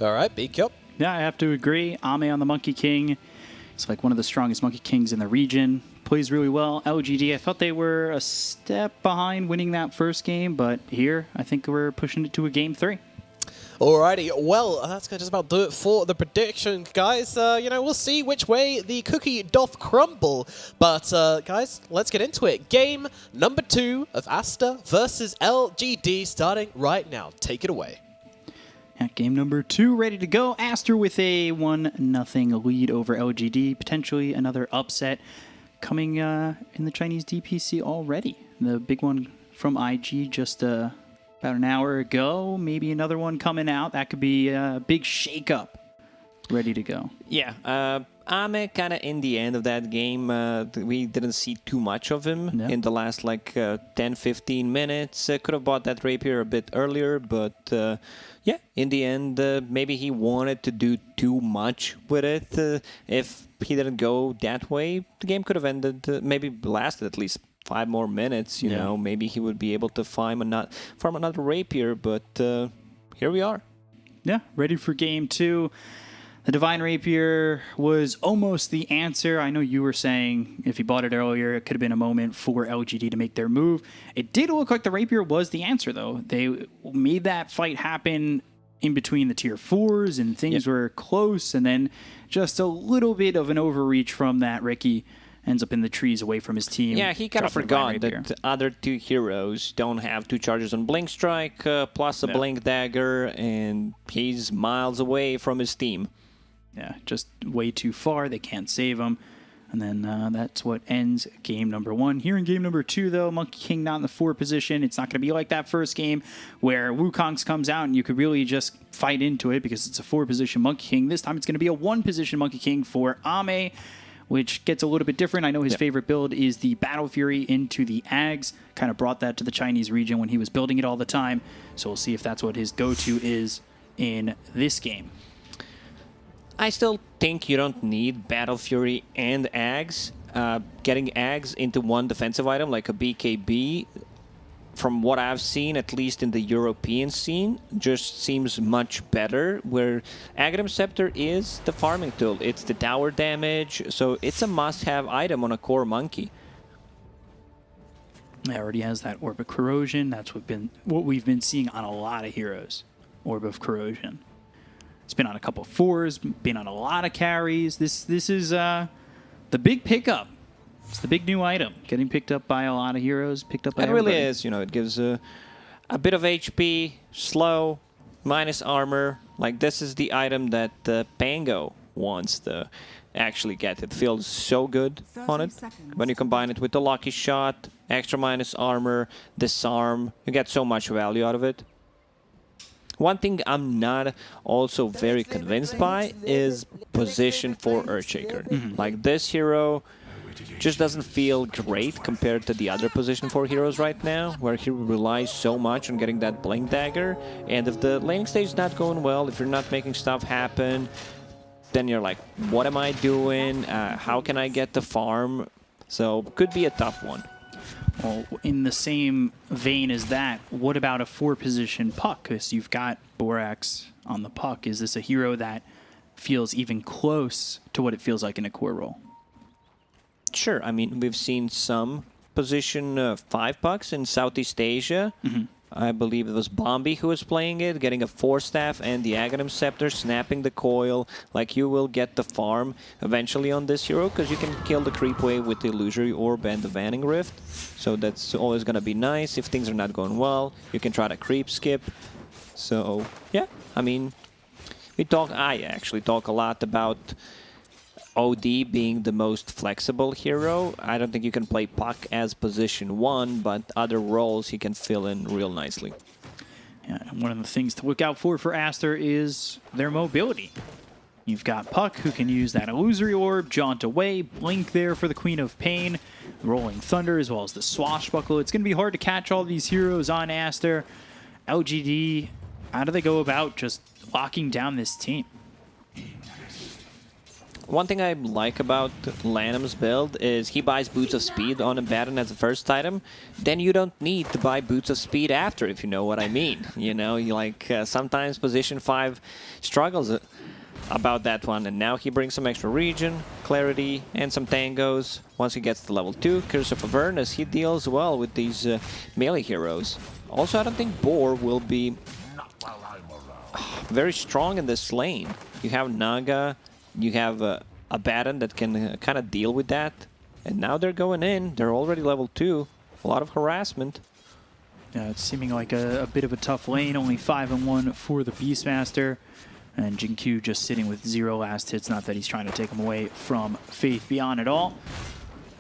All right, BK. Yeah, I have to agree. Ame on the Monkey King. It's like one of the strongest Monkey Kings in the region. Plays really well. LGD, I thought they were a step behind winning that first game, but here I think we're pushing it to a game 3. Alrighty, well, that's going to just about do it for the prediction, guys. We'll see which way the cookie doth crumble. But, guys, let's get into it. Game number 2 of Aster versus LGD starting right now. Take it away. Yeah, game number 2 ready to go. Aster with a 1-0 lead over LGD. Potentially another upset coming in the Chinese DPC already. The big one from IG just about an hour ago. Maybe another one coming out. That could be a big shakeup. Ready to go. Yeah, Ame kind of in the end of that game. We didn't see too much of him in the last 10-15 minutes. Could have bought that rapier a bit earlier, but yeah, in the end, maybe he wanted to do too much with it. If he didn't go that way, the game could have ended, maybe lasted at least 5 more minutes. You know, maybe he would be able to farm another rapier, but here we are. Yeah, ready for game 2. The Divine Rapier was almost the answer. I know you were saying if he bought it earlier, it could have been a moment for LGD to make their move. It did look like the Rapier was the answer, though. They made that fight happen in between the tier 4s, and things were close, and then just a little bit of an overreach from that Ricky ends up in the trees away from his team. Yeah, he kind of forgot that the other 2 heroes don't have 2 charges on Blink Strike, plus a Blink Dagger, and he's miles away from his team. Yeah, just way too far. They can't save him. And then that's what ends game number 1. Here in game number 2, though, Monkey King not in the 4 position. It's not going to be like that first game where Wukongs comes out and you could really just fight into it because it's a 4-position Monkey King. This time it's going to be a 1-position Monkey King for Ame, which gets a little bit different. I know his favorite build is the Battle Fury into the Ags. Kind of brought that to the Chinese region when he was building it all the time. So we'll see if that's what his go-to is in this game. I still think you don't need Battle Fury and Ags. Getting Ags into one defensive item like a BKB, from what I've seen, at least in the European scene, just seems much better, where Aghanim Scepter is the farming tool. It's the tower damage, so it's a must-have item on a core monkey. It already has that Orb of Corrosion. That's what we've been seeing on a lot of heroes. Orb of Corrosion. It's been on a couple of 4s, been on a lot of carries. This is the big pickup. It's the big new item. Getting picked up by a lot of heroes, picked up by everybody. It really is. You know, it gives a bit of HP, slow, minus armor. Like, this is the item that Pango wants to actually get. It feels so good on it. When you combine it with the Lucky Shot, extra minus armor, disarm, you get so much value out of it. One thing I'm not also very convinced by is position for Earthshaker. Like, this hero just doesn't feel great compared to the other position 4 heroes right now, where he relies so much on getting that Blink Dagger. And if the laning stage is not going well, if you're not making stuff happen, then you're like, what am I doing? How can I get the farm? So, could be a tough one. Well, in the same vein as that, what about a 4-position Puck? Because you've got Borax on the Puck. Is this a hero that feels even close to what it feels like in a core role? Sure. I mean, we've seen some position 5 Pucks in Southeast Asia. I believe it was Bombi who was playing it, getting a 4-staff and the Aghanim Scepter, snapping the coil. Like, you will get the farm eventually on this hero, because you can kill the creep wave with the Illusory Orb and the Vanning Rift. So that's always going to be nice. If things are not going well, you can try to creep skip. So, yeah, I mean, I actually talk a lot about OD being the most flexible hero. I don't think you can play Puck as position 1, but other roles he can fill in real nicely. Yeah, one of the things to look out for Aster is their mobility. You've got Puck, who can use that Illusory Orb, jaunt away, blink there for the Queen of Pain, Rolling Thunder, as well as the Swashbuckle. It's going to be hard to catch all these heroes on Aster. LGD, how do they go about just locking down this team? One thing I like about Lanham's build is he buys Boots of Speed on Abaddon as the first item. Then you don't need to buy Boots of Speed after, if you know what I mean. You know, you like sometimes position 5 struggles about that one. And now he brings some extra regen, clarity, and some tangos. Once he gets to level 2, Curse of Avernus, he deals well with these melee heroes. Also, I don't think Boar will be very strong in this lane. You have Naga, you have Abaddon that can kind of deal with that. And now they're going in. They're already level 2. A lot of harassment. Yeah, it's seeming like a bit of a tough lane. Only 5-1 for the Beastmaster. And Jinkyu just sitting with 0 last hits. Not that he's trying to take him away from Faith Beyond at all.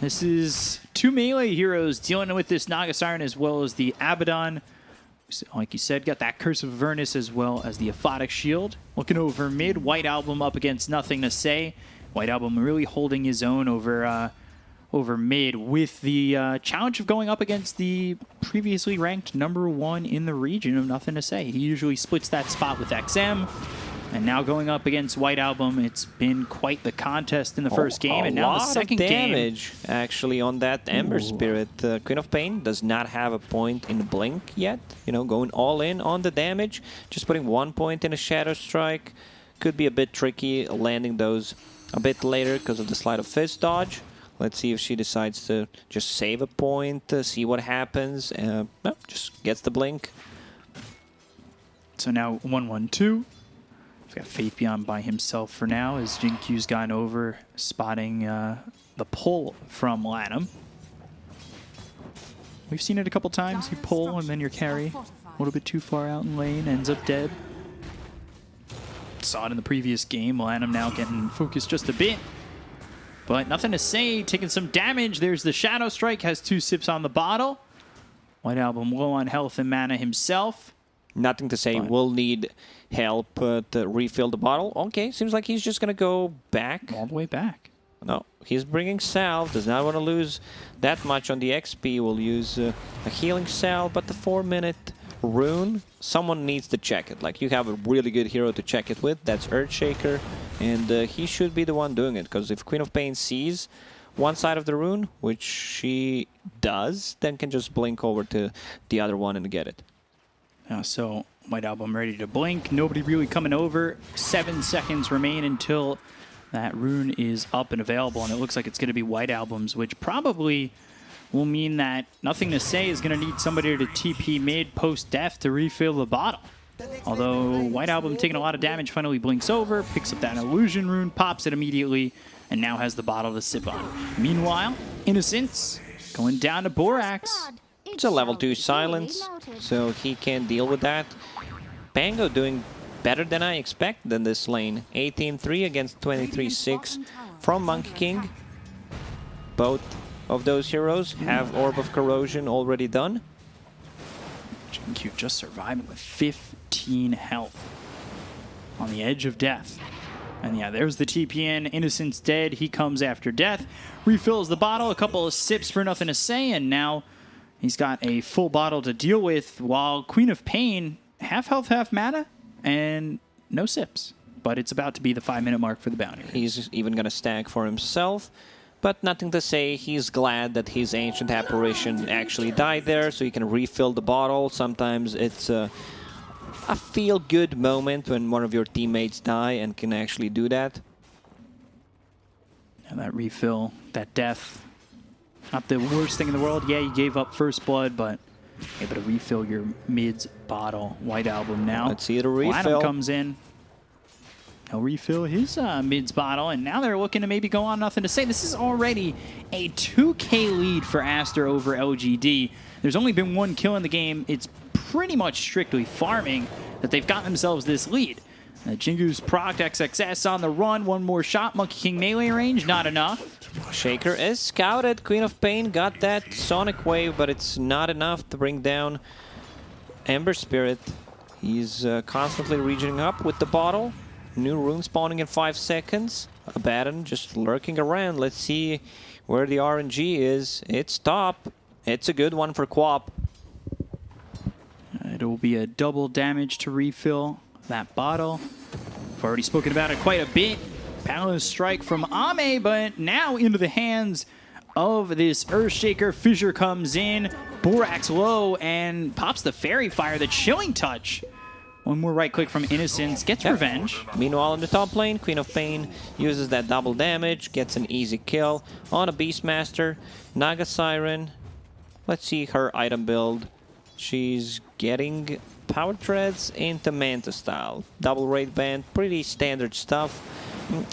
This is 2 melee heroes dealing with this Naga Siren as well as the Abaddon. Like you said, got that Curse of Avernus as well as the Aphotic Shield. Looking over mid, White Album up against Nothing to Say. White Album really holding his own over mid with the challenge of going up against the previously ranked #1 in the region of Nothing to Say. He usually splits that spot with XM. And now going up against White Album, it's been quite the contest in the first game, and now the second game. Damage actually on that Ember Spirit. Queen of Pain does not have a point in Blink yet. You know, going all in on the damage. Just putting 1 point in a Shadow Strike could be a bit tricky. Landing those a bit later because of the Sleight of Fist dodge. Let's see if she decides to just save a point, see what happens. No, just gets the Blink. So now 1-1-2. He's got Faith Beyond by himself for now as Jinkyu's gone over, spotting the pull from Lanham. We've seen it a couple times. You pull and then your carry a little bit too far out in lane, ends up dead. Saw it in the previous game. Lanham now getting focused just a bit. But Nothing to Say, taking some damage. There's the Shadow Strike, has 2 sips on the bottle. White Album low on health and mana himself. Nothing to Say will need help to refill the bottle. Okay, seems like he's just going to go back. All the way back. No, he's bringing salve. Does not want to lose that much on the XP. Will use a healing salve, but the 4-minute rune, someone needs to check it. Like, you have a really good hero to check it with. That's Earthshaker, and he should be the one doing it. Because if Queen of Pain sees one side of the rune, which she does, then can just blink over to the other one and get it. So White Album ready to blink. Nobody really coming over. 7 seconds remain until that rune is up and available, and it looks like it's going to be White Album's, which probably will mean that Nothing to Say is going to need somebody to TP mid post-death to refill the bottle. Although White Album taking a lot of damage, finally blinks over, picks up that illusion rune, pops it immediately, and now has the bottle to sip on. Meanwhile, Innocence going down to Borax. It's a level 2 silence, so he can deal with that. Pango doing better than I expected in this lane. 18-3 against 23-6 from Monkey King. Both of those heroes have Orb of Corrosion already done. Jinkyu just surviving with 15 health on the edge of death. And yeah, there's the TPN. Innocence dead. He comes after death. Refills the bottle. A couple of sips for Nothing to Say. And now he's got a full bottle to deal with, while Queen of Pain, half health, half mana, and no sips. But it's about to be the 5-minute mark for the bounty. He's even going to stack for himself. But Nothing to Say, he's glad that his Ancient Apparition actually died there, so he can refill the bottle. Sometimes it's a feel-good moment when one of your teammates die and can actually do that. And that refill, that death, not the worst thing in the world. Yeah, you gave up first blood, but able to refill your mid's bottle. White Album now. Let's see it a refill. Lanham comes in. He'll refill his mid's bottle, and now they're looking to maybe go on Nothing to Say. This is already a 2K lead for Aster over LGD. There's only been 1 kill in the game. It's pretty much strictly farming that they've got themselves this lead. Jingu's proc XXS on the run. 1 more shot. Monkey King melee range, not enough. Shaker is scouted. Queen of Pain got that Sonic Wave, but it's not enough to bring down Ember Spirit. He's constantly regening up with the bottle. New rune spawning in 5 seconds. Abaddon just lurking around. Let's see where the RNG is. It's top. It's a good one for Quap. It'll be a double damage to refill that bottle. We've already spoken about it quite a bit. Balanced strike from Ame, but now into the hands of this Earthshaker. Fissure comes in, Borax low, and pops the Fairy Fire, the Chilling Touch. One more right click from Innocence, gets revenge. Meanwhile, in the top lane, Queen of Pain uses that double damage, gets an easy kill on a Beastmaster. Naga Siren, let's see her item build. She's getting Power Treads into Manta style. Double Raid Band, pretty standard stuff.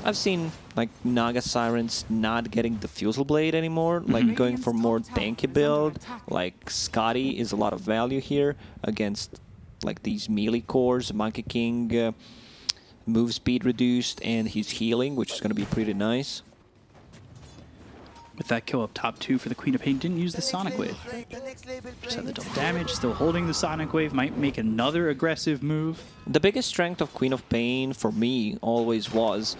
I've seen like Naga Sirens not getting the Fusel Blade anymore, like going for more tanky build. Like Scotty is a lot of value here against like these melee cores. Monkey King move speed reduced and he's healing, which is going to be pretty nice. With that kill up top 2 for the Queen of Pain, didn't use the Sonic Wave. Just had the double damage, still holding the Sonic Wave, might make another aggressive move. The biggest strength of Queen of Pain for me always was,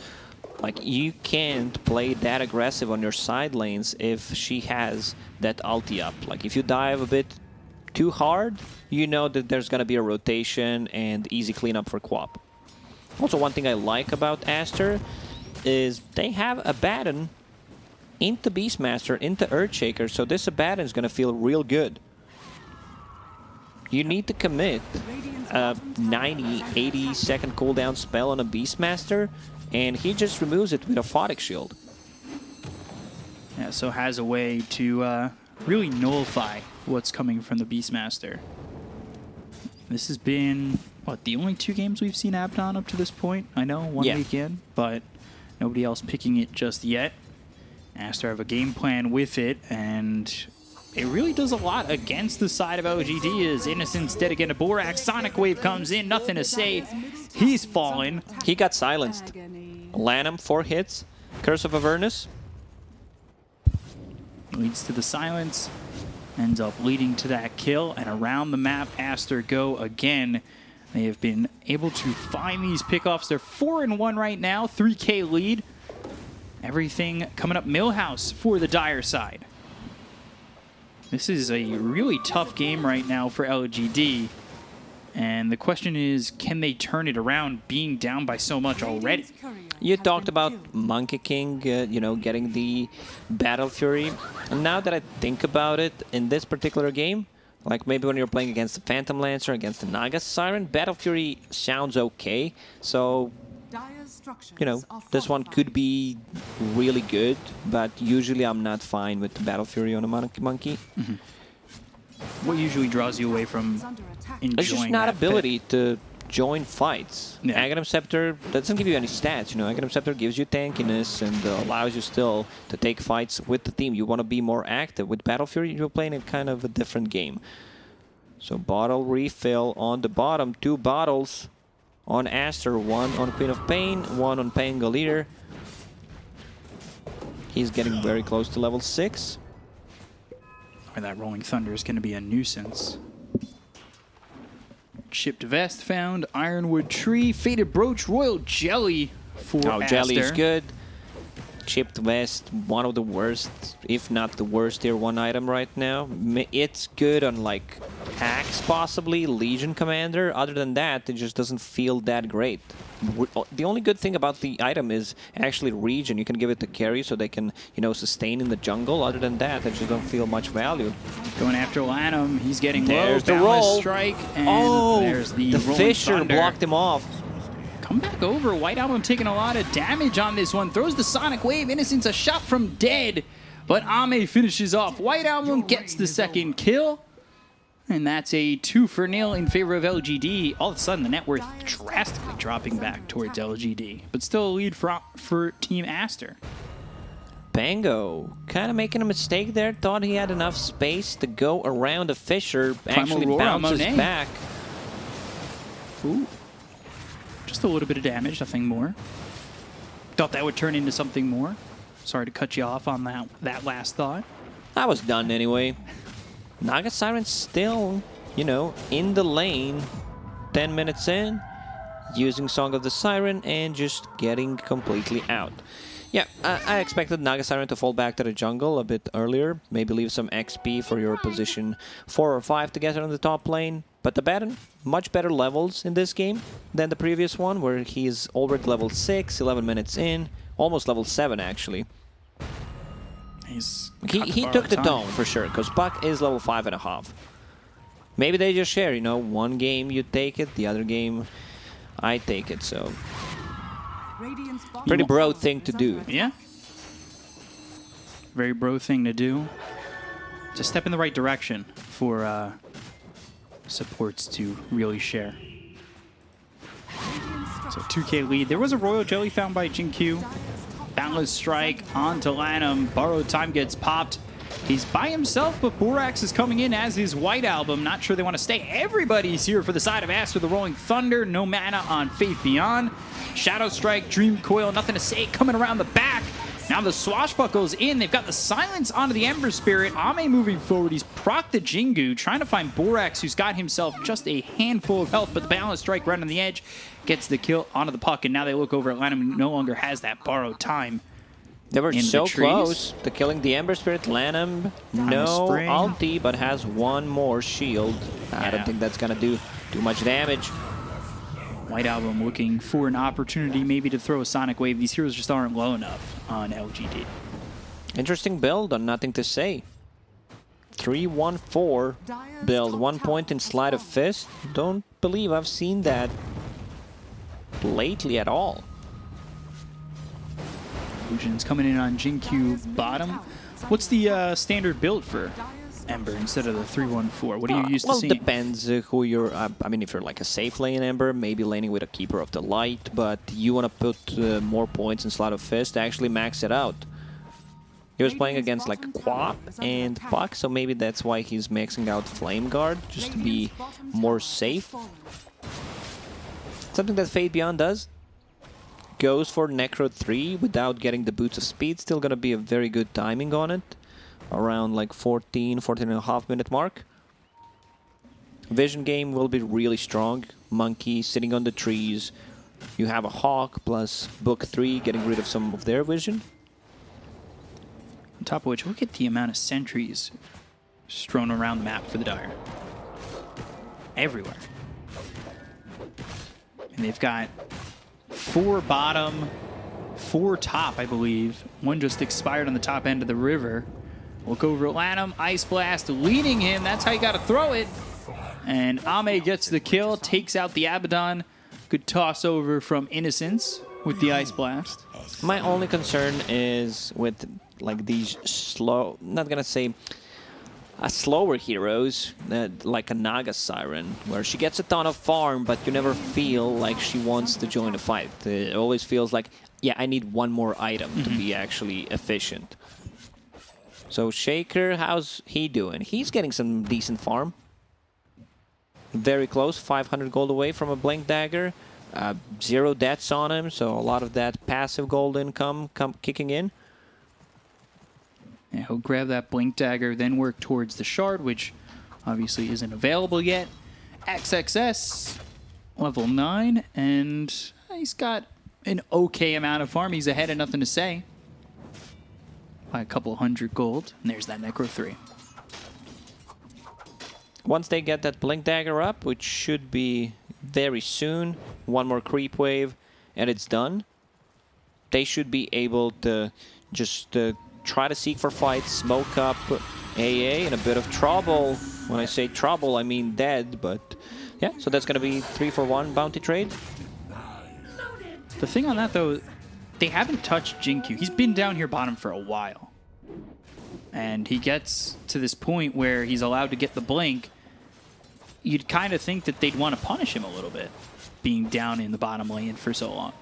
like, you can't play that aggressive on your side lanes if she has that ulti up. Like, if you dive a bit too hard, you know that there's going to be a rotation and easy cleanup for Quap. Also, one thing I like about Aster is they have Abaddon into Beastmaster, into Earthshaker, so this Abaddon is going to feel real good. You need to commit a 90, 80 second cooldown spell on a Beastmaster, and he just removes it with a Photic Shield. Yeah, so has a way to really nullify what's coming from the Beastmaster. This has been, what, the only 2 games we've seen Abaddon up to this point? I know, one weekend, but nobody else picking it just yet. Aster have a game plan with it, and it really does a lot against the side of LGD as Innocence dead again to Borax. Sonic Wave comes in, nothing to say. He's fallen. He got silenced. Lanham, 4 hits. Curse of Avernus. Leads to the silence. Ends up leading to that kill, and around the map, Aster go again. They have been able to find these pickoffs. They're 4-1 right now, 3K lead. Everything coming up Millhouse for the Dire side. This is a really tough game right now for LGD. And the question is, can they turn it around being down by so much already? You talked about Monkey King, you know, getting the Battle Fury. And now that I think about it, in this particular game, like maybe when you're playing against the Phantom Lancer, against the Naga Siren, Battle Fury sounds okay. So, you know, this one could be really good, but usually I'm not fine with the Battle Fury on a Monkey. What usually draws you away from enjoying It's just not that ability pick? to join fights. Yeah. Aghanim Scepter doesn't give you any stats, you know. Aghanim Scepter gives you tankiness and allows you still to take fights with the team. You want to be more active. With Battle Fury, you're playing a kind of a different game. So bottle refill on the bottom. 2 bottles on Aster, 1 on Queen of Pain, 1 on Pangolier. He's getting very close to level 6. Or that Rolling Thunder is going to be a nuisance. Chipped Vest found, Ironwood Tree, Faded Brooch, Royal Jelly for Aster. Jelly is good. Chipped Vest, one of the worst, if not the worst tier 1 item right now. It's good on like Axe possibly, Legion Commander. Other than that, it just doesn't feel that great. The only good thing about the item is actually Regen. You can give it to carry so they can, you know, sustain in the jungle. Other than that, I just don't feel much value. Going after Lanham, he's getting There's low. the roll. Strike, and there's the Rolling Fissure Thunder. blocked him off. Come back over. White Album taking a lot of damage on this one. Throws the Sonic Wave. Innocence a shot from dead. But Ame finishes off. White Album gets the second kill. And that's a 2-0 in favor of LGD. All of a sudden, the net worth drastically dropping back towards LGD. But still a lead for Team Aster. Bango kind of making a mistake there. Thought he had enough space to go around the Fissure. Primal Actually Roar on bounces Monet. back. Ooh. Just a little bit of damage, nothing more. Thought that would turn into something more. Sorry to cut you off on that last thought. I was done anyway. Naga Siren's still, you know, in the lane. 10 minutes in, using Song of the Siren and just getting completely out. Yeah, I expected Naga Siren to fall back to the jungle a bit earlier. Maybe leave some XP for your position 4 or 5 to get on the top lane. But the Baron, much better levels in this game than the previous one, where he's already level 6, 11 minutes in, almost level 7 actually. He took the tone for sure, because Puck is level 5.5. Maybe they just share, you know, one game you take it, the other game I take it, so pretty bro thing to do. Yeah. Very bro thing to do. Just step in the right direction for supports to really share. So 2K lead. There was a Royal Jelly found by Jin-Q. Boundless Strike onto Lanham. Borrowed Time gets popped. He's by himself, but Borax is coming in as his White Album. Not sure they want to stay. Everybody's here for the side of Aster, the Rolling Thunder. No mana on Faith Beyond. Shadow Strike, Dream Coil, nothing to say. Coming around the back. Now the Swashbuckle's in. They've got the Silence onto the Ember Spirit. Ame moving forward. He's proc the Jingu, trying to find Borax, who's got himself just a handful of health, but the Balance Strike right on the edge gets the kill onto the Puck, and now they look over at Lanham, who no longer has that Borrowed Time. They were so close to killing the Ember Spirit. Lanham, no ulti, but has one more shield. I don't think that's going to do too much damage. White Album looking for an opportunity maybe to throw a Sonic Wave. These heroes just aren't low enough on LGD. Interesting build on Nothing to Say. 3-1-4 build. 1 point in Sleight of Fist. Don't believe I've seen that lately at all. Illusion's coming in on Jin-Q bottom. What's the standard build for Ember instead of the 3-1-4? What are you used to seeing? Well, it depends who you're... I mean, if you're like a safe lane Ember, maybe laning with a Keeper of the Light, but you want to put more points in Sleight of Fist to actually max it out. He was playing against like Quap and Puck, so maybe that's why he's maxing out Flame Guard, just to be more safe. Something that Fate Beyond does. Goes for Necro 3 without getting the Boots of Speed. Still going to be a very good timing on it. Around like 14.5 minute mark. Vision game will be really strong. Monkey sitting on the trees. You have a Hawk plus Book 3 getting rid of some of their vision. On top of which, look at the amount of sentries strewn around the map for the Dire. Everywhere. And they've got 4 bottom, 4 top, I believe. One just expired on the top end of the river. Look over at Lanham, Ice Blast leading him. That's how you got to throw it. And Ame gets the kill, takes out the Abaddon. Good toss over from Innocence with the Ice Blast. My only concern is with like these slow, not gonna say slower heroes, like a Naga Siren, where she gets a ton of farm, but you never feel like she wants to join a fight. It always feels like, yeah, I need one more item to be actually efficient. So Shaker, how's he doing? He's getting some decent farm. Very close, 500 gold away from a Blink Dagger. 0 deaths on him, so a lot of that passive gold income kicking in. Yeah, he'll grab that Blink Dagger, then work towards the Shard, which obviously isn't available yet. XXS, level 9, and he's got an okay amount of farm. He's ahead of Nothing to Say by a couple hundred gold, and there's that Necro 3. Once they get that Blink Dagger up, which should be very soon, one more creep wave, and it's done. They should be able to just try to seek for fights, smoke up AA in a bit of trouble. When I say trouble, I mean dead, but yeah, so that's going to be 3-for-1 bounty trade. The thing on that, though, they haven't touched Jin-Q. He's been down here bottom for a while. And he gets to this point where he's allowed to get the blink. You'd kind of think that they'd want to punish him a little bit, being down in the bottom lane for so long.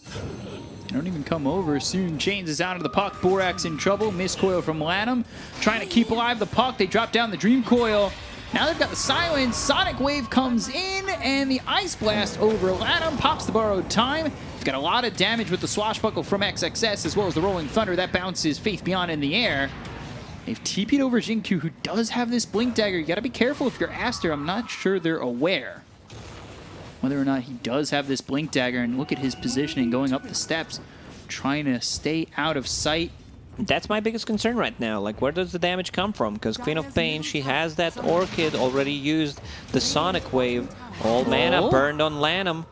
They don't even come over. Soon Chains is out of the Puck. Borax in trouble. Miscoil from Lanham. Trying to keep alive the Puck. They drop down the Dream Coil. Now they've got the Silence. Sonic Wave comes in, and the Ice Blast over Lanham pops the Borrowed Time. They've got a lot of damage with the Swashbuckle from XXS, as well as the Rolling Thunder. That bounces Faith Beyond in the air. They've TP'd over Jin-Q, who does have this Blink Dagger. You got to be careful if you're Aster. I'm not sure they're aware whether or not he does have this Blink Dagger. And look at his positioning going up the steps, trying to stay out of sight That's my biggest concern right now. Like, where does the damage come from? Because Queen of Pain, she has that Orchid, already used the Sonic Wave. All mana burned on Lanham.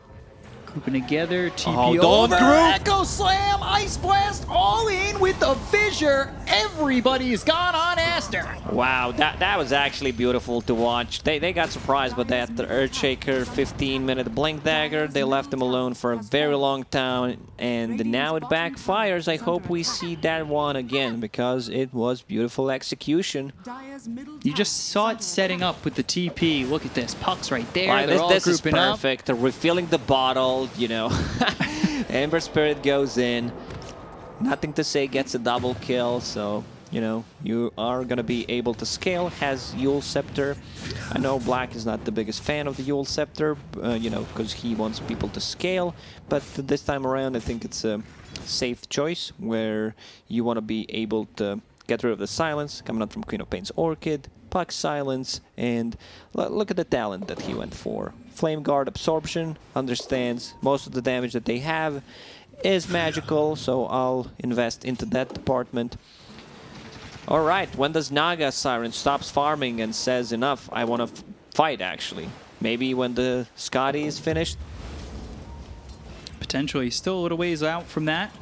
Grouping together, TP don't over, group. Echo Slam, Ice Blast, all in with the Fissure. Everybody's gone on Aster. Wow, that was actually beautiful to watch. They got surprised by that. The Earthshaker 15-minute Blink Dagger, they left him alone for a very long time, and now it backfires. I hope we see that one again, because it was beautiful execution. You just saw it setting up with the TP. Look at this, Puck's right there. Right, They're all this is grouping perfect. They're refilling the bottle, you know. Ember Spirit goes in. Nothing to say, gets a double kill, so, you know, you are going to be able to scale. Has Yule Scepter. I know Black is not the biggest fan of the Yule Scepter, you know, because he wants people to scale, but this time around I think it's a safe choice where you want to be able to get rid of the silence coming out from Queen of Pain's Orchid, Puck silence, and look at the talent that he went for. Flame Guard Absorption, understands most of the damage that they have is magical, so I'll invest into that department. Alright, when does Naga Siren stops farming and says enough, I want to fight actually? Maybe when the Scotty is finished? Potentially, still a little ways out from that.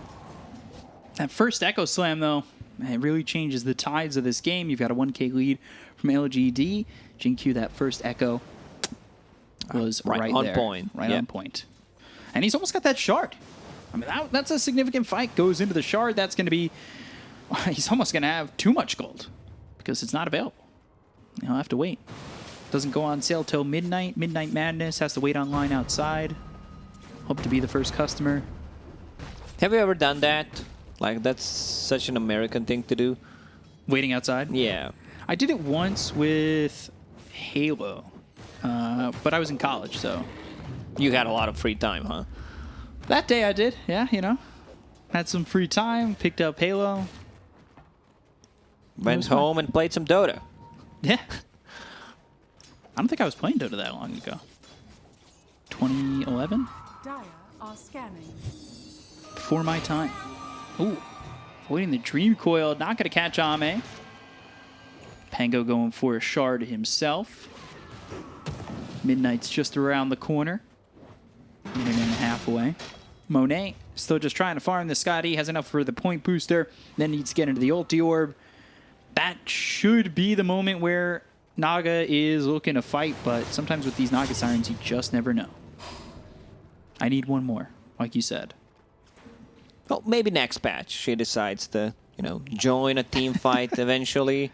That first Echo Slam though, it really changes the tides of this game. You've got a 1k lead from LGD. Jinkyu, that first Echo was right on there. point. Right Yep. on point. And he's almost got that shard. I mean, that's a significant fight. Goes into the shard. That's going to be... He's almost going to have too much gold because it's not available. He'll have to wait. Doesn't go on sale till midnight. Midnight Madness has to wait online outside. Hope to be the first customer. Have you ever done that? Like, that's such an American thing to do. Waiting outside? Yeah. I did it once with Halo, but I was in college, so... You had a lot of free time, huh? That day I did, yeah, you know. Had some free time, picked up Halo. Went home and played some Dota. Yeah. I don't think I was playing Dota that long ago. 2011? Dire are scanning. Before my time. Ooh. Avoiding the Dream Coil. Not going to catch Ame. Pango going for a shard himself. Midnight's just around the corner. Minute and a half away. Monet still just trying to farm the Scotty. Has enough for the point booster. Then needs to get into the ulti orb. That should be the moment where Naga is looking to fight, but sometimes with these Naga Sirens, you just never know. I need one more, like you said. Well, maybe next patch she decides to, you know, join a team fight eventually.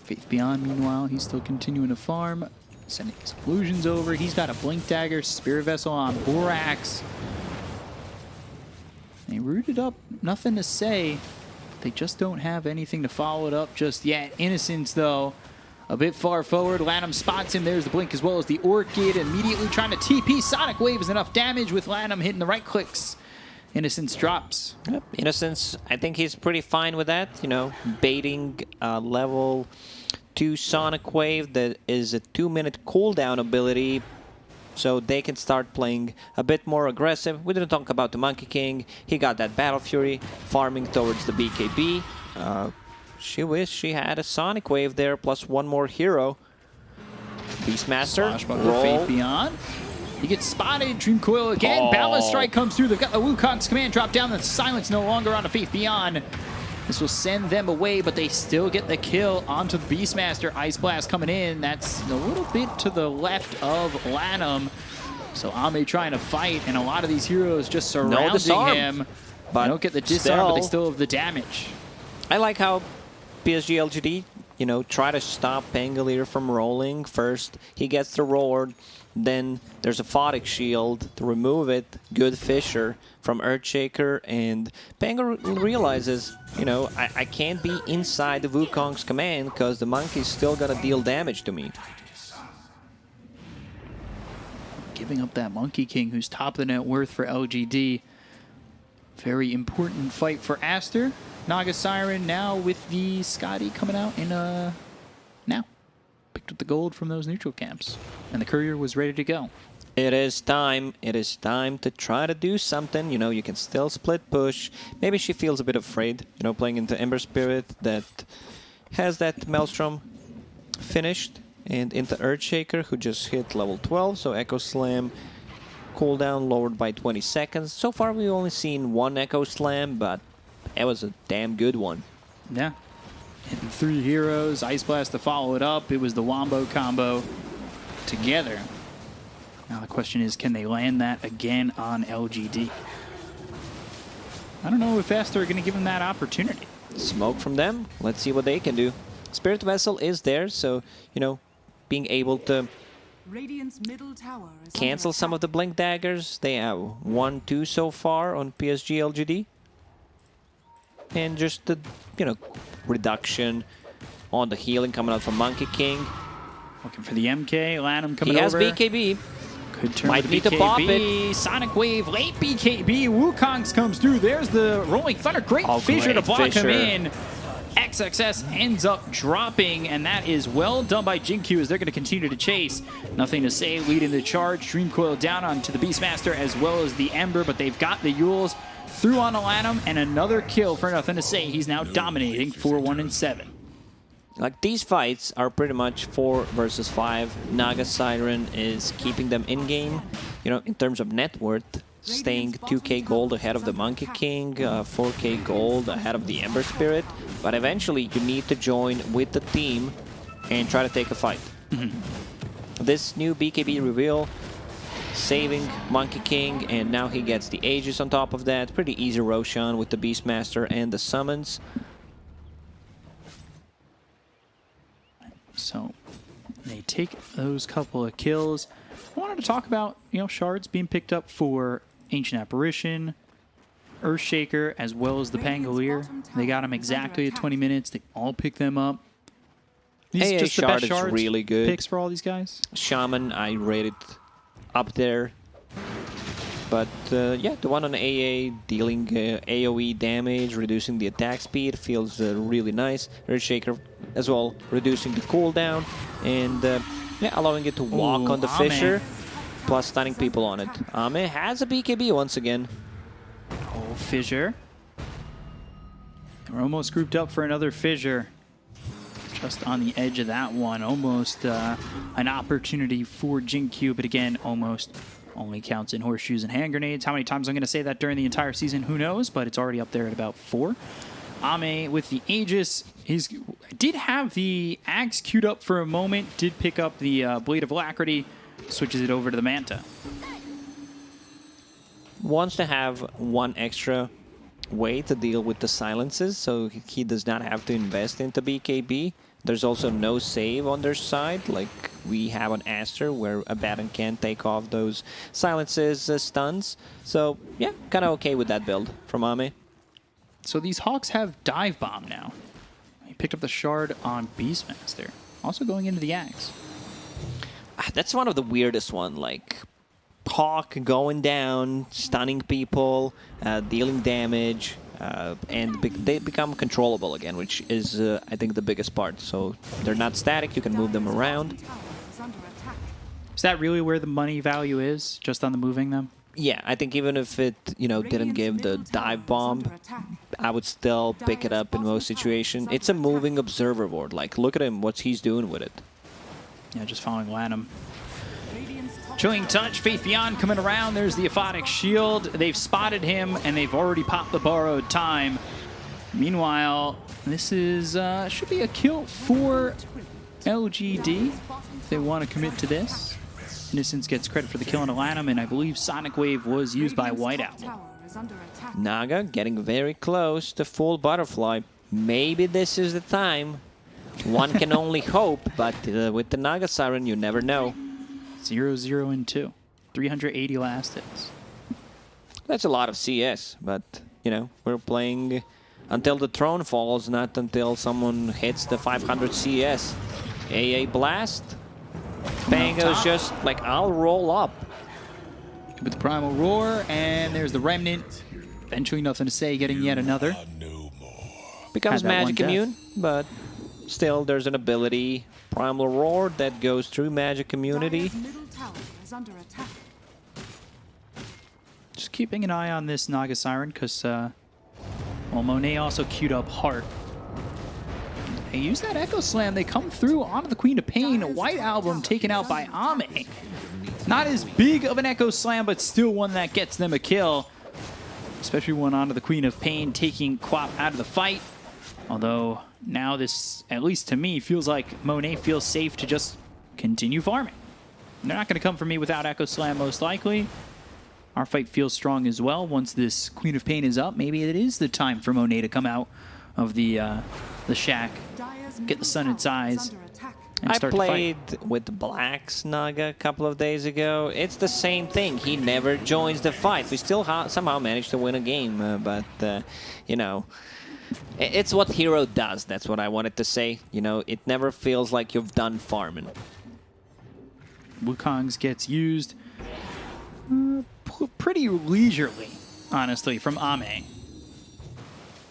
Faith Beyond, meanwhile, he's still continuing to farm. Sending his illusions over. He's got a Blink Dagger, Spirit Vessel on Borax. They rooted up, nothing to say. They just don't have anything to follow it up just yet. Innocence, though, a bit far forward. Lanham spots him. There's the Blink as well as the Orchid. Immediately trying to TP. Sonic Wave is enough damage with Lanham hitting the right clicks. Innocence drops. Yep. Innocence, I think he's pretty fine with that. You know, baiting level 2 Sonic Wave that is a 2-minute cooldown ability, so they can start playing a bit more aggressive. We didn't talk about the Monkey King. He got that Battle Fury, farming towards the BKB. She wished she had a Sonic Wave there, plus one more hero. Beastmaster, roll. Faith Beyond. He gets spotted. Dream Coil again. Oh. Balance Strike comes through. They've got the Wukong's command drop down. The silence no longer on a Faith Beyond. This will send them away, but they still get the kill onto the Beastmaster. Ice Blast coming in. That's a little bit to the left of Lanham. So Ame trying to fight, and a lot of these heroes just surrounding him. But they don't get the disarm, but they still have the damage. I like how PSG.LGD, you know, try to stop Pangolier from rolling. First, he gets the roar. Then there's a Photic Shield to remove it. Good Fissure from Earthshaker. And Pango realizes, you know, I can't be inside the Wukong's command because the monkey's still going to deal damage to me. Giving up that Monkey King, who's top of the net worth for LGD. Very important fight for Aster. Naga Siren now with the Scotty coming out in now. picked up the gold from those neutral camps. And the courier was ready to go. It is time. It is time to try to do something. You know, you can still split push. Maybe she feels a bit afraid, you know, playing into Ember Spirit that has that Maelstrom finished. And into Earthshaker, who just hit level 12. So Echo Slam cooldown lowered by 20 seconds. So far, we've only seen one Echo Slam, but it was a damn good one. Yeah. Hitting 3 heroes, Ice Blast to follow it up. It was the Wombo combo together. Now the question is, can they land that again on LGD? I don't know if Aster are going to give them that opportunity. Smoke from them. Let's see what they can do. Spirit Vessel is there, so, you know, being able to Radiant's middle tower is cancel some of the Blink Daggers. They have 1-2 so far on PSG.LGD. And just the, you know, reduction on the healing coming out from Monkey King. Looking for the MK, Lanham coming He has over. BKB. Could turn Might the need to pop BKB. Sonic Wave, late BKB. Wukongs comes through. There's the Rolling Thunder. Great Oh, fissure to great block fissure. him in. XXS ends up dropping, and that is well done by Jinkyu as they're going to continue to chase. Nothing to say, leading the charge. Dream Coil down onto the Beastmaster as well as the Ember, but they've got the Yules through on Alanum, and another kill for Nothing to Say. He's now dominating 4-1-7. Like, these fights are pretty much 4 versus 5. Naga Siren is keeping them in-game, you know, in terms of net worth, staying 2k gold ahead of the Monkey King, 4k gold ahead of the Ember Spirit. But eventually, you need to join with the team and try to take a fight. This new BKB reveal, saving Monkey King, and now he gets the Aegis on top of that. Pretty easy Roshan with the Beastmaster and the summons. So they take those couple of kills. I wanted to talk about, you know, shards being picked up for Ancient Apparition, Earthshaker, as well as the Pangolier. They got them exactly at 20 minutes. They all pick them up. These AA just the shard best is shards really good. picks for all these guys. Shaman, I rated up there. But yeah, the one on AA dealing AoE damage, reducing the attack speed feels really nice. Earthshaker as well, reducing the cooldown and yeah, allowing it to walk Ooh, on the Ame. Fissure, plus stunning people on it. Ame has a BKB once again. Oh, Fissure. We're almost grouped up for another Fissure. Just on the edge of that one. Almost an opportunity for Jinkyu, but again, almost only counts in horseshoes and hand grenades. How many times I'm going to say that during the entire season, who knows, but it's already up there at about 4. Ame with the Aegis. He did have the Axe queued up for a moment, did pick up the Blade of Alacrity, switches it over to the Manta. Wants to have one extra way to deal with the silences, so he does not have to invest into BKB. There's also no save on their side, like we have on Aster, where a Baton can take off those silences, stuns. So yeah, kind of okay with that build from Ame. So these Hawks have Dive Bomb now. He picked up the Shard on Beastmaster. Also going into the Axe. That's one of the weirdest one, like Hawk going down, stunning people, dealing damage, and they become controllable again, which is, I think, the biggest part. So they're not static, you can move them around. Is that really where the money value is, just on the moving them? Yeah, I think even if it, you know, didn't give the dive bomb, I would still pick it up in most situations. It's a moving observer board. Like, look at him, what he's doing with it. Yeah, just following Lanham. Chilling Touch, Faith Beyond coming around. There's the Aphotic Shield. They've spotted him, and they've already popped the borrowed time. Meanwhile, this is should be a kill for LGD if they want to commit to this. Innocence gets credit for the kill on Alanum, and I believe Sonic Wave was used by White Owl. Naga getting very close to full butterfly. Maybe this is the time. One can only hope, but with the Naga Siren, you never know. 0-0 and 2. 380 last hits. That's a lot of CS, but, you know, we're playing until the throne falls, not until someone hits the 500 CS. AA Blast. Pango's just like, I'll roll up. With the Primal Roar, and there's the Remnant. Eventually Nothing to Say, getting yet another. Becomes Had that one magic death. immune, but Still, there's an ability, Primal Roar, that goes through Magic Community. Dire's middle tower is under attack. Just keeping an eye on this Naga Siren because, well, Monet also queued up Heart. They use that Echo Slam. They come through onto the Queen of Pain. A White Album taken out by Ame. Not as big of an Echo Slam, but still one that gets them a kill. Especially one onto the Queen of Pain, taking Quap out of the fight. Although now this, at least to me, feels like Monet feels safe to just continue farming. They're not going to come for me without Echo Slam, most likely. Our fight feels strong as well. Once this Queen of Pain is up, maybe it is the time for Monet to come out of the shack, get the sun in its eyes, and I start to fight. played with Black's Naga a couple of days ago. It's the same thing. He never joins the fight. We still somehow managed to win a game, but, you know, it's what Hero does. That's what I wanted to say. You know, it never feels like you've done farming. Wukong's gets used pretty leisurely, honestly, from Ame.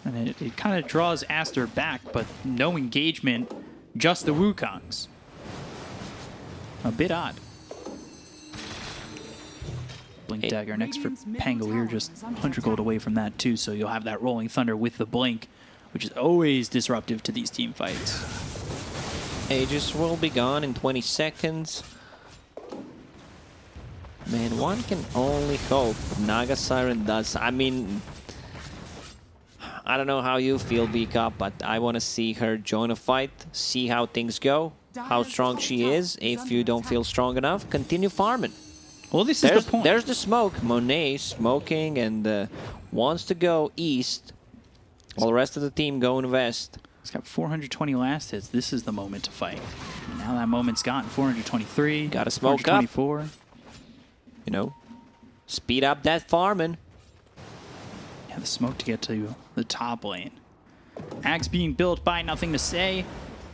And it kind of draws Aster back, but no engagement, just the Wukongs. A bit odd. Blink Dagger next for Pangolier, just 100 gold away from that too, so you'll have that Rolling Thunder with the Blink, which is always disruptive to these team fights. Aegis will be gone in 20 seconds. Man, one can only hope Naga Siren does. I mean, I don't know how you feel, Vika, but I want to see her join a fight, see how things go, how strong she is. If you don't feel strong enough, continue farming. Well, this is the point. There's the smoke. Monet smoking and wants to go east, while the rest of the team going west. He's got 420 last hits. This is the moment to fight. Now that moment's gone. 423. Gotta smoke up. 424. You know, speed up that farming. Yeah, the smoke to get to the top lane. Axe being built by Nothing to Say.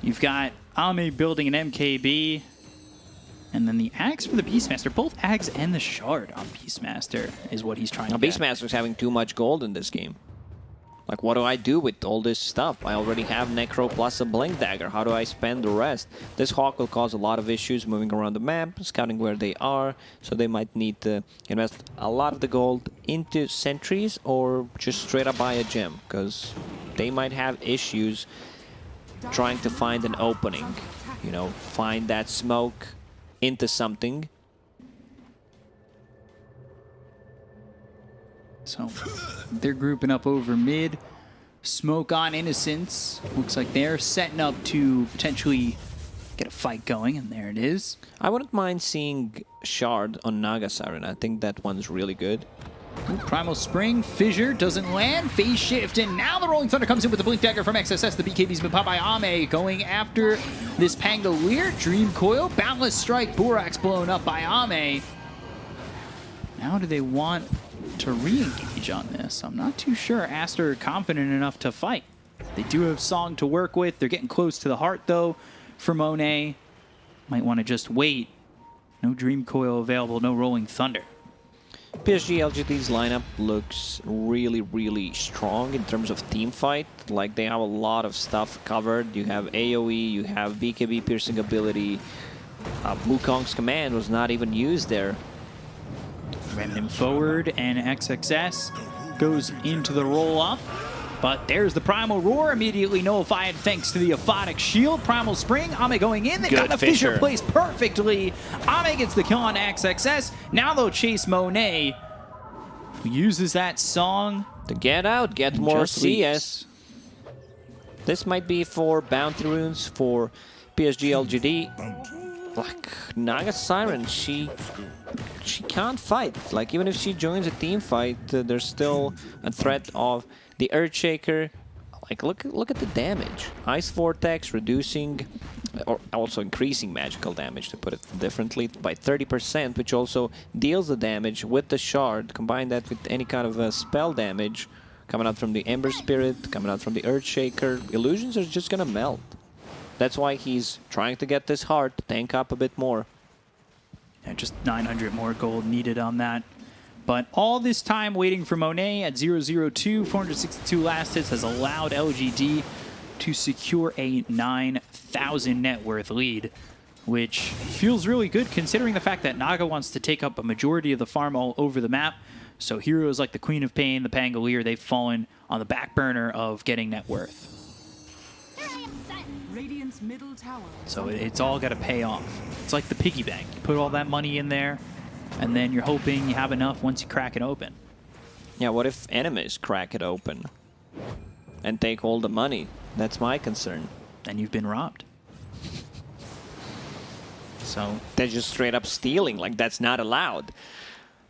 You've got Ame building an MKB. And then the Axe for the Beastmaster. Both Axe and the Shard on Beastmaster is what he's trying to get. Beastmaster's having too much gold in this game. Like, what do I do with all this stuff? I already have Necro plus a Blink Dagger. How do I spend the rest? This Hawk will cause a lot of issues moving around the map, scouting where they are, so they might need to invest a lot of the gold into sentries or just straight up buy a gem, because they might have issues trying to find an opening. You know, find that smoke into something. So they're grouping up over mid. Smoke on Innocence. Looks like they're setting up to potentially get a fight going, and there it is. I wouldn't mind seeing Shard on Naga Siren. I think that one's really good. Ooh, Primal Spring, Fissure doesn't land, Phase Shift, and now the Rolling Thunder comes in with the Blink Dagger from XSS. The BKB's been popped by Ame, going after this Pangolier. Dream Coil, Boundless Strike, Borax blown up by Ame. Now do they want to re-engage on this? I'm not too sure Aster are confident enough to fight. They do have Song to work with. They're getting close to the heart, though, for Monet. Might want to just wait. No Dream Coil available, no Rolling Thunder. PSG.LGD's lineup looks really, really strong in terms of team fight. Like, they have a lot of stuff covered. You have AoE, you have BKB piercing ability. Wukong's command was not even used there. Ramming him forward, and XXS goes into the roll-up. But there's the Primal Roar, immediately nullified thanks to the Aphotic Shield. Primal Spring, Ame going in. They got the Fissure placed perfectly. Ame gets the kill on XXS. Now they'll chase Monet, who uses that song To get out, get more just CS. leaves. This might be for bounty runes for PSG.LGD. Like, Naga Siren, she can't fight. Like, even if she joins a team fight, there's still a threat of the Earthshaker. Like, look at the damage. Ice Vortex reducing, or also increasing magical damage, to put it differently, by 30%, which also deals the damage with the Shard. Combine that with any kind of spell damage coming out from the Ember Spirit, coming out from the Earthshaker. Illusions are just gonna melt. That's why he's trying to get this heart, tank up a bit more. Yeah, just 900 more gold needed on that. But all this time waiting for Monet at 0-0-2, 462 last hits has allowed LGD to secure a 9,000 net worth lead, which feels really good considering the fact that Naga wants to take up a majority of the farm all over the map. So heroes like the Queen of Pain, the Pangolier, they've fallen on the back burner of getting net worth. Radiant's middle tower. So it's all got to pay off. It's like the piggy bank. You put all that money in there, and then you're hoping you have enough once you crack it open. Yeah, what if enemies crack it open and take all the money? That's my concern. Then you've been robbed. So They're just straight up stealing, like that's not allowed.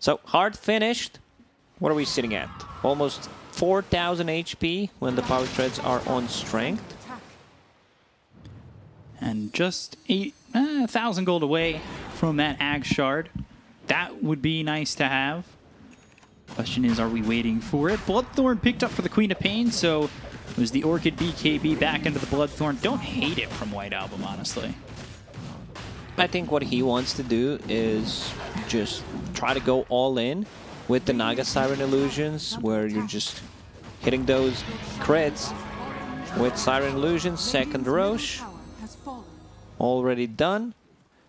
So hard finished. What are we sitting at? Almost 4,000 HP when the power treads are on strength. and just 1,000 gold away from that Ag Shard. That would be nice to have. Question is, are we waiting for it? Bloodthorn picked up for the Queen of Pain, so it was the Orchid BKB back into the Bloodthorn. Don't hate it from White Album, honestly. I think what he wants to do is just try to go all in with the Naga Siren Illusions, where you're just hitting those crits with Siren Illusions. Second Roche already done.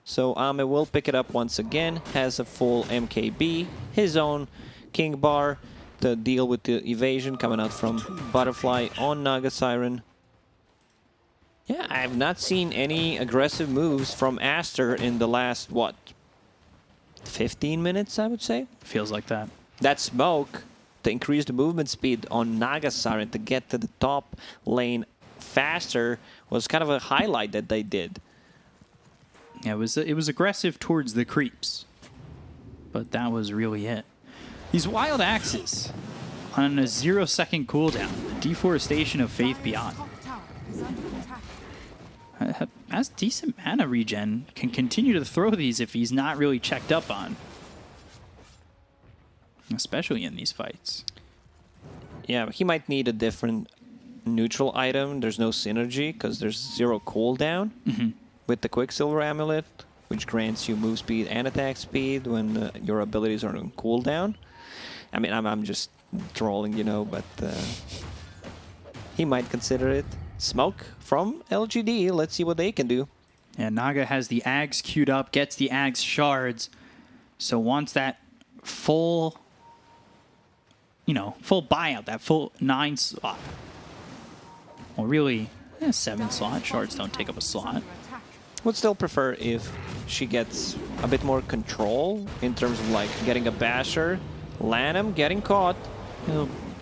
So Ame will pick it up once again, has a full MKB, his own King Bar to deal with the evasion coming out from Butterfly on Naga Siren. Yeah, I have not seen any aggressive moves from Aster in the last, what, 15 minutes, I would say? Feels like that. That smoke to increase the movement speed on Naga Siren to get to the top lane faster was kind of a highlight that they did. Yeah, it was aggressive towards the creeps, but that was really it. These Wild Axes on a 0-second cooldown, Deforestation of Faith Beyond. Has decent mana regen, can continue to throw these if he's not really checked up on. Especially in these fights. Yeah, he might need a different neutral item. There's no synergy because there's 0 cooldown with the Quicksilver Amulet, which grants you move speed and attack speed when your abilities are on cooldown. I mean, I'm just trolling, you know, but he might consider it. Smoke from LGD. Let's see what they can do. And Naga has the Ags queued up, gets the Ags shards, so wants that full, full buyout, that full 9 slot. Well, really, 7 slot. Shards don't take up a slot. Would still prefer if she gets a bit more control in terms of like getting a basher. Lanham getting caught.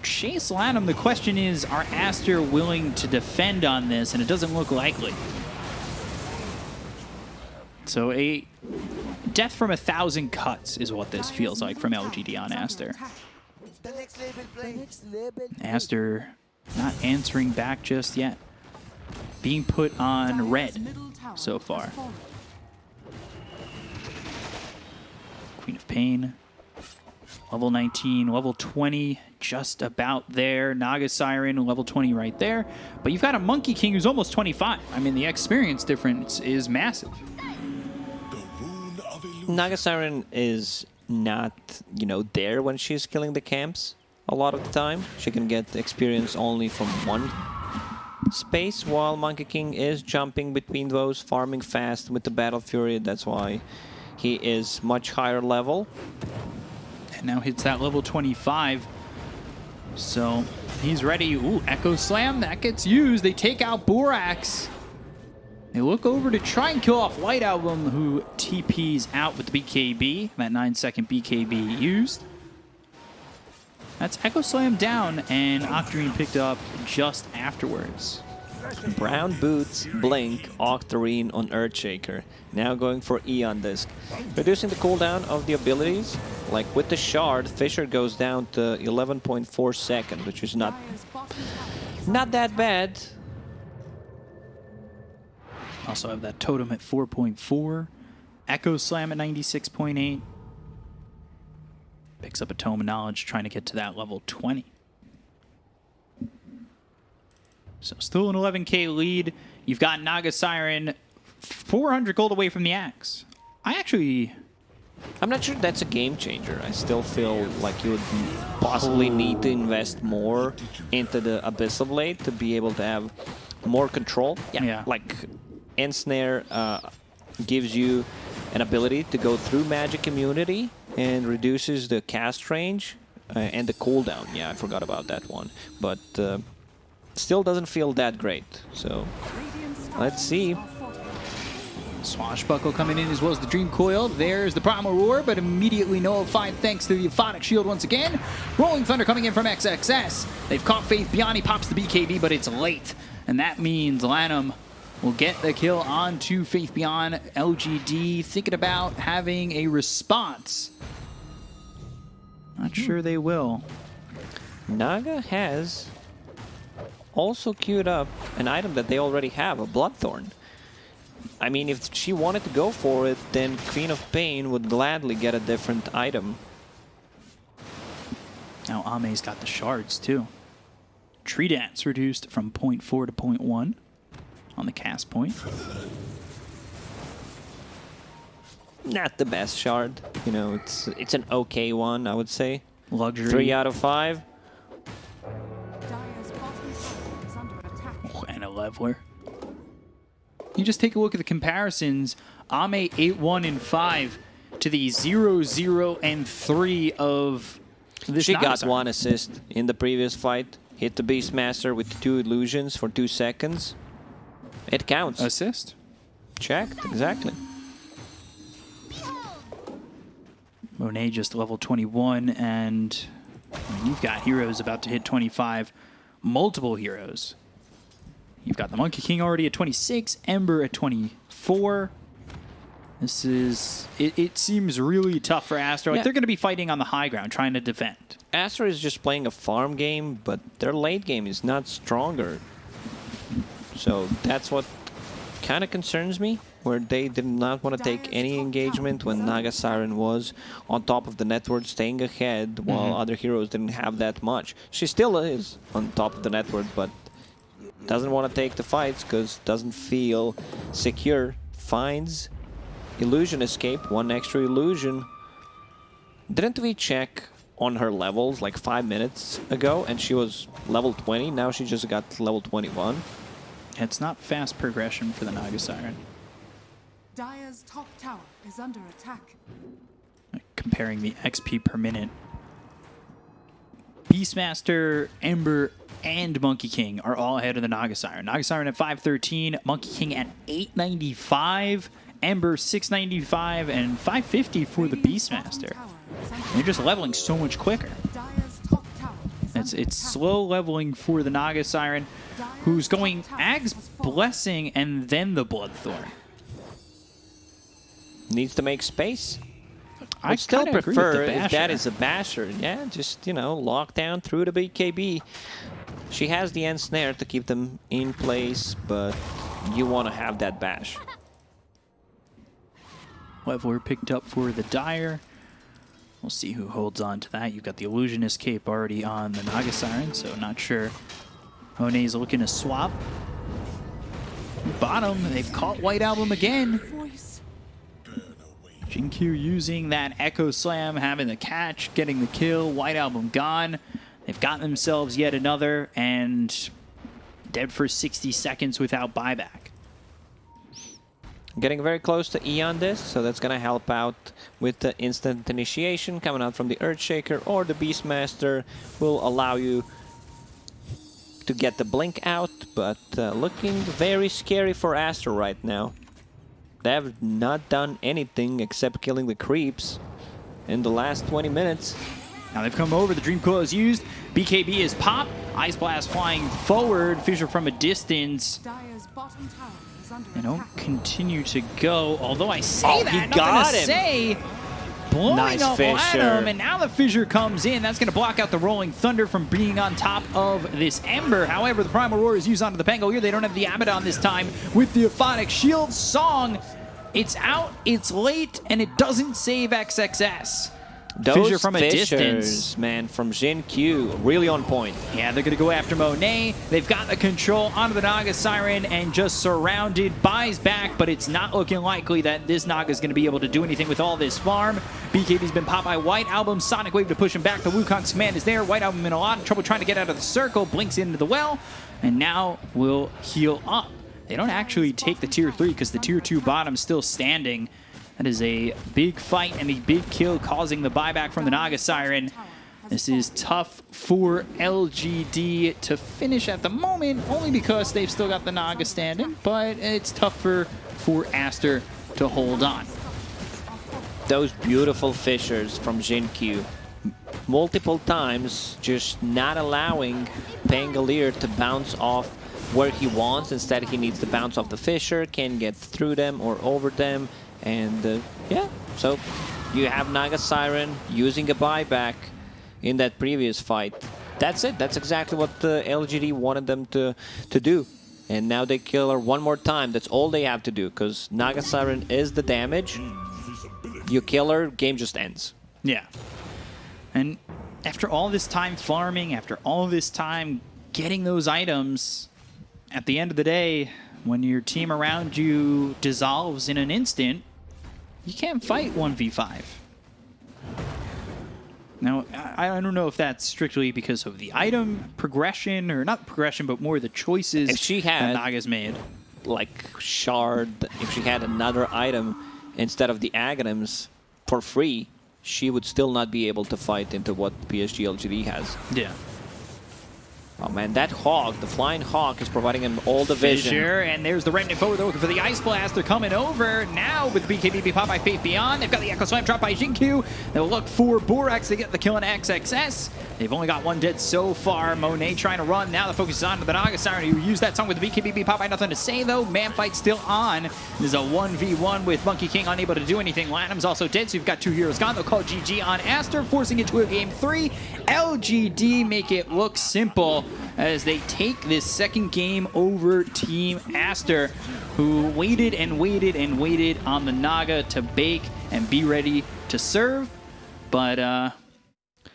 Chase Lanham, the question is, are Aster willing to defend on this? And it doesn't look likely. So a death from 1,000 cuts is what this feels like from LGD on Aster. Aster not answering back just yet. Being put on red so far. Queen of Pain. Level 19, level 20, just about there. Naga Siren, level 20 right there. But you've got a Monkey King who's almost 25. I mean, the experience difference is massive. Naga Siren is not, there when she's killing the camps a lot of the time. She can get experience only from one space, while Monkey King is jumping between those, farming fast with the Battle Fury. That's why he is much higher level. Now hits that level 25. So he's ready. Ooh, Echo Slam, that gets used. They take out Borax. They look over to try and kill off White Album, who TPs out with the BKB. That 9-second BKB used. That's Echo Slam down, and Octarine picked up just afterwards. Brown Boots, Blink, Octarine on Earthshaker. Now going for Eon Disc. Reducing the cooldown of the abilities. Like with the Shard, Fissure goes down to 11.4 seconds, which is not that bad. Also have that Totem at 4.4. Echo Slam at 96.8. Picks up a Tome of Knowledge, trying to get to that level 20. So still an 11k lead. You've got Naga Siren 400 gold away from the Axe. I'm not sure that's a game changer. I still feel like you would possibly need to invest more into the Abyssal Blade to be able to have more control. Yeah. Like Ensnare gives you an ability to go through magic immunity and reduces the cast range and the cooldown. Yeah, I forgot about that one. But still doesn't feel that great. So let's see. Swashbuckle coming in as well as the Dream Coil. There's the Primal Roar, but immediately nullified thanks to the Aphotic Shield once again. Rolling Thunder coming in from XXS. They've caught Faith Beyond. He pops the BKB, but it's late. And that means Lanham will get the kill onto Faith Beyond. LGD thinking about having a response. Not sure they will. Naga has also queued up an item that they already have, a Bloodthorn. I mean, if she wanted to go for it, then Queen of Pain would gladly get a different item. Now Ame's got the shards too. Tree Dance reduced from 0.4 to 0.1 on the cast point. Not the best shard. You know, it's an okay one, I would say. Luxury. 3 out of 5. Dire's bottom tower is under attack. Oh, and a leveler. You just take a look at the comparisons. Ame 8-1 and 5 to the 0-0 and 3 of this. She got Nagasar. 1 assist in the previous fight. Hit the Beastmaster with 2 illusions for 2 seconds. It counts. Assist. Checked, exactly. Monet just level 21, and you've got heroes about to hit 25. Multiple heroes. You've got the Monkey King already at 26, Ember at 24. This is... It seems really tough for Aster. Like, Yeah. they're going to be fighting on the high ground, trying to defend. Aster is just playing a farm game, but their late game is not stronger. So that's what kind of concerns me, where they did not want to take any engagement when Naga Siren was on top of the network, staying ahead, while other heroes didn't have that much. She still is on top of the network, but doesn't want to take the fights because doesn't feel secure. Finds illusion escape, 1 extra illusion. Didn't we check on her levels like 5 minutes ago, and she was level 20? Now she just got level 21. It's not fast progression for the Naga Siren. Dire's top tower is under attack. Comparing the XP per minute. Beastmaster, Ember, and Monkey King are all ahead of the Naga Siren. Naga Siren at 513, Monkey King at 895, Ember 695, and 550 for the Beastmaster. They're just leveling so much quicker. Dire's top tower is under It's attack. slow leveling for the Naga Siren, who's going Ag's Blessing and then the Bloodthorn. Needs to make space. I Would still kinda agree with the prefer if that Basher. is a basher. Yeah, just, you know, lock down through the BKB. She has the Ensnare to keep them in place, but you want to have that bash. Leveler picked up for the Dire. We'll see who holds on to that. You've got the Illusionist Cape already on the Naga Siren, so not sure. Honei's looking to swap. Bottom, they've caught White Album again. Voice. Jinkyu using that Echo Slam, having the catch, getting the kill. White Album gone. They've gotten themselves yet another, and dead for 60 seconds without buyback. Getting very close to E on this, so that's going to help out with the instant initiation coming out from the Earthshaker, or the Beastmaster will allow you to get the blink out, but looking very scary for Aster right now. They have not done anything except killing the creeps in the last 20 minutes. Now they've come over, the Dream Coil is used, BKB is popped, Ice Blast flying forward, Fissure from a distance. Dire's bottom tower is under They don't attack. continue to go, although I say Oh, that, he nothing got to him. say. Blowing Nice up Fissure. Lanham, and now the Fissure comes in. That's going to block out the Rolling Thunder from being on top of this Ember. However, the Primal Roar is used onto the Pango here. They don't have the Abaddon this time with the Aphotic Shield Song. It's out, it's late, and it doesn't save XXS. Those Fissure from a fissures, distance. man, from Jin Q, really on point. Yeah, they're going to go after Monet. They've got the control onto the Naga Siren and just surrounded. Buys back, but it's not looking likely that this Naga is going to be able to do anything with all this farm. BKB's been popped by White Album. Sonic Wave to push him back. The Wukong's command is there. White Album in a lot of trouble trying to get out of the circle. Blinks into the well, and now will heal up. They don't actually take the tier 3 because the tier 2 bottom's still standing. That is a big fight and a big kill, causing the buyback from the Naga Siren. This is tough for LGD to finish at the moment, only because they've still got the Naga standing, but it's tougher for Aster to hold on. Those beautiful fissures from Jin Q. Multiple times, just not allowing Pangolier to bounce off where he wants. Instead, he needs to bounce off the fissure, can get through them or over them. And yeah, so you have Naga Siren using a buyback in that previous fight. That's it. That's exactly what the LGD wanted them to do. And now they kill her one more time. That's all they have to do, because Naga Siren is the damage. You kill her, game just ends. Yeah. And after all this time farming, after all this time getting those items, at the end of the day, when your team around you dissolves in an instant, you can't fight 1v5. Now, I don't know if that's strictly because of the item progression, or not progression, but more the choices If she had, that Naga's made. like, Shard, if she had another item instead of the Aghanims for free, she would still not be able to fight into what PSG.LGD has. Yeah. Oh man, that Hawk, the Flying Hawk, is providing him all the vision. Fissure, and there's the Redneck forward. They're looking for the Ice Blast. They're coming over now with BKB popped by Faith Beyond. They've got the Echo Slam dropped by Jinkyu. They'll look for Borax to get the kill on XXS. They've only got one dead so far. Monet trying to run. Now the focus is on to the Naga Siren, who used that song with the BKB popped by. Nothing to say though. Man fight still on. There's a 1v1 with Monkey King unable to do anything. Latinum's also dead, so you've got 2 heroes gone. They'll call GG on Aster, forcing it to a game 3. LGD make it look simple as they take this second game over Team Aster, who waited and waited and waited on the Naga to bake and be ready to serve, but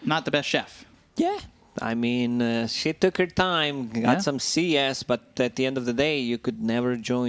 not the best chef. Yeah. I mean, she took her time, got some CS, but at the end of the day, you could never join